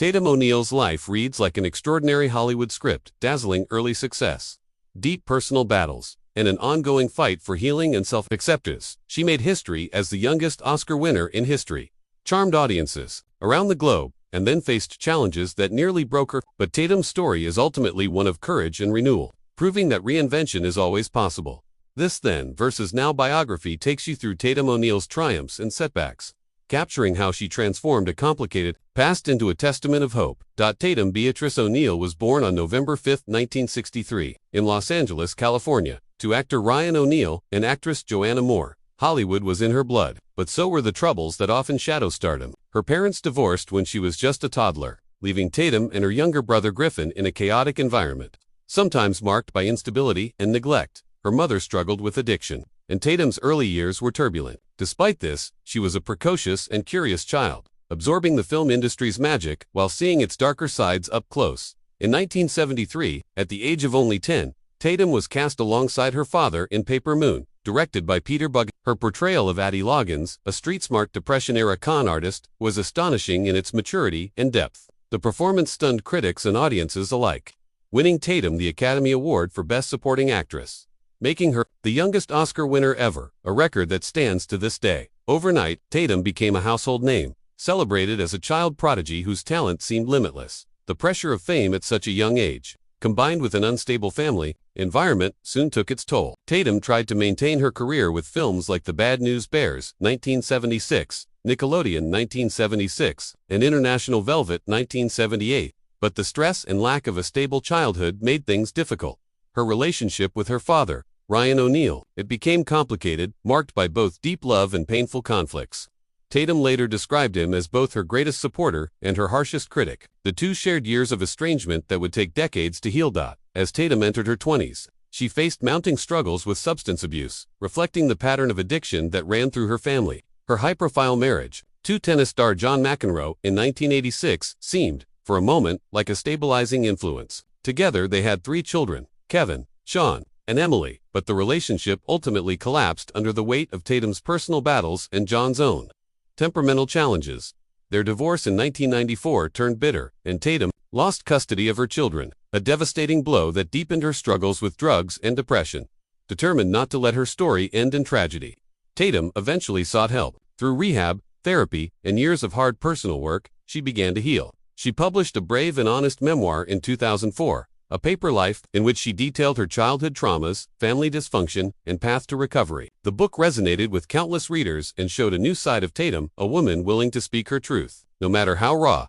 Tatum O'Neal's life reads like an extraordinary Hollywood script, dazzling early success, deep personal battles, and an ongoing fight for healing and self-acceptance. She made history as the youngest Oscar winner in history, charmed audiences around the globe, and then faced challenges that nearly broke her. But Tatum's story is ultimately one of courage and renewal, proving that reinvention is always possible. This Then versus Now biography takes you through Tatum O'Neal's triumphs and setbacks, capturing how she transformed a complicated past into a testament of hope. Tatum Beatrice O'Neal was born on November 5, 1963, in Los Angeles, California, to actor Ryan O'Neal and actress Joanna Moore. Hollywood was in her blood, but so were the troubles that often shadow stardom. Her parents divorced when she was just a toddler, leaving Tatum and her younger brother Griffin in a chaotic environment, sometimes marked by instability and neglect. Her mother struggled with addiction, and Tatum's early years were turbulent. Despite this, she was a precocious and curious child, absorbing the film industry's magic while seeing its darker sides up close. In 1973, at the age of only 10, Tatum was cast alongside her father in Paper Moon, directed by Peter Bug. Her portrayal of Addie Loggins, a street-smart Depression-era con artist, was astonishing in its maturity and depth. The performance stunned critics and audiences alike, winning Tatum the Academy Award for Best Supporting Actress, making her the youngest Oscar winner ever, a record that stands to this day. Overnight, Tatum became a household name, celebrated as a child prodigy whose talent seemed limitless. The pressure of fame at such a young age, combined with an unstable family environment, soon took its toll. Tatum tried to maintain her career with films like The Bad News Bears, 1976, Nickelodeon, 1976, and International Velvet, 1978, but the stress and lack of a stable childhood made things difficult. Her relationship with her father, Ryan O'Neal, it became complicated, marked by both deep love and painful conflicts. Tatum later described him as both her greatest supporter and her harshest critic. The two shared years of estrangement that would take decades to heal. As Tatum entered her 20s, she faced mounting struggles with substance abuse, reflecting the pattern of addiction that ran through her family. Her high-profile marriage to tennis star John McEnroe in 1986 seemed, for a moment, like a stabilizing influence. Together they had 3 children, Kevin, Sean, and Emily, but the relationship ultimately collapsed under the weight of Tatum's personal battles and John's own temperamental challenges. Their divorce in 1994 turned bitter, and Tatum lost custody of her children, a devastating blow that deepened her struggles with drugs and depression. Determined not to let her story end in tragedy, Tatum eventually sought help. Through rehab, therapy, and years of hard personal work, she began to heal. She published a brave and honest memoir in 2004, A Paper Life, in which she detailed her childhood traumas, family dysfunction, and path to recovery. The book resonated with countless readers and showed a new side of Tatum, a woman willing to speak her truth, no matter how raw.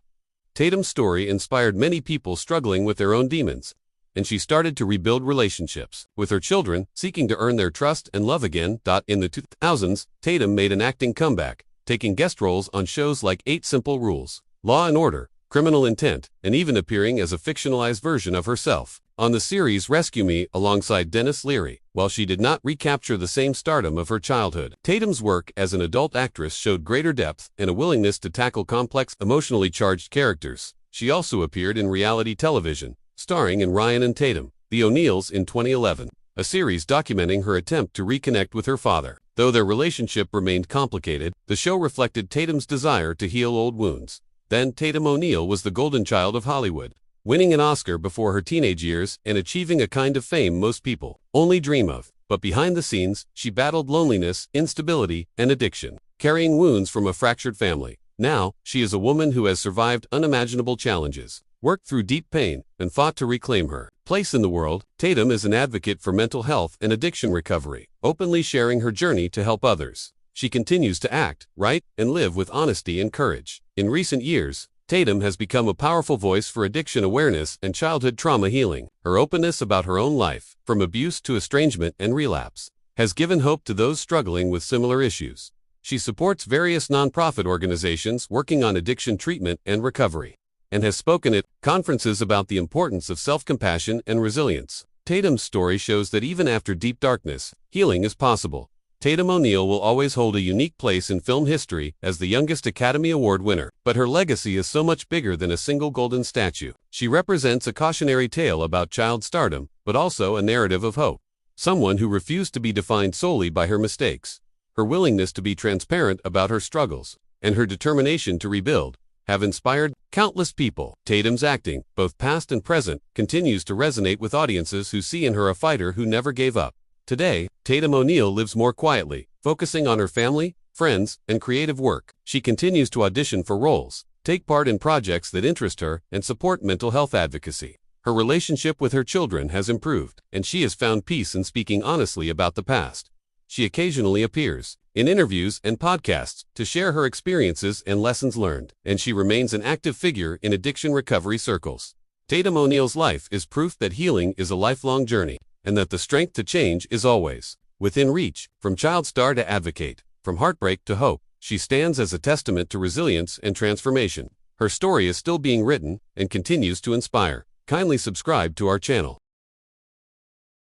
Tatum's story inspired many people struggling with their own demons, and she started to rebuild relationships with her children, seeking to earn their trust and love again. In the 2000s, Tatum made an acting comeback, taking guest roles on shows like 8 Simple Rules, Law and Order, Criminal Intent, and even appearing as a fictionalized version of herself on the series Rescue Me alongside Dennis Leary. While she did not recapture the same stardom of her childhood, Tatum's work as an adult actress showed greater depth and a willingness to tackle complex, emotionally charged characters. She also appeared in reality television, starring in Ryan and Tatum, The O'Neals in 2011, a series documenting her attempt to reconnect with her father. Though their relationship remained complicated, the show reflected Tatum's desire to heal old wounds. Then Tatum O'Neal was the golden child of Hollywood, winning an Oscar before her teenage years and achieving a kind of fame most people only dream of. But behind the scenes, she battled loneliness, instability, and addiction, carrying wounds from a fractured family. Now, she is a woman who has survived unimaginable challenges, worked through deep pain, and fought to reclaim her place in the world. Tatum is an advocate for mental health and addiction recovery, openly sharing her journey to help others. She continues to act, write, and live with honesty and courage. In recent years, Tatum has become a powerful voice for addiction awareness and childhood trauma healing. Her openness about her own life, from abuse to estrangement and relapse, has given hope to those struggling with similar issues. She supports various nonprofit organizations working on addiction treatment and recovery, and has spoken at conferences about the importance of self-compassion and resilience. Tatum's story shows that even after deep darkness, healing is possible. Tatum O'Neal will always hold a unique place in film history as the youngest Academy Award winner, but her legacy is so much bigger than a single golden statue. She represents a cautionary tale about child stardom, but also a narrative of hope. Someone who refused to be defined solely by her mistakes, her willingness to be transparent about her struggles, and her determination to rebuild. have inspired countless people. Tatum's acting, both past and present, continues to resonate with audiences who see in her a fighter who never gave up. Today, Tatum O'Neal lives more quietly, focusing on her family, friends, and creative work. She continues to audition for roles, take part in projects that interest her, and support mental health advocacy. Her relationship with her children has improved, and she has found peace in speaking honestly about the past. She occasionally appears in interviews and podcasts to share her experiences and lessons learned, and she remains an active figure in addiction recovery circles. Tatum O'Neal's life is proof that healing is a lifelong journey, and that the strength to change is always within reach. From child star to advocate, from heartbreak to hope, she stands as a testament to resilience and transformation. Her story is still being written and continues to inspire. Kindly subscribe to our channel.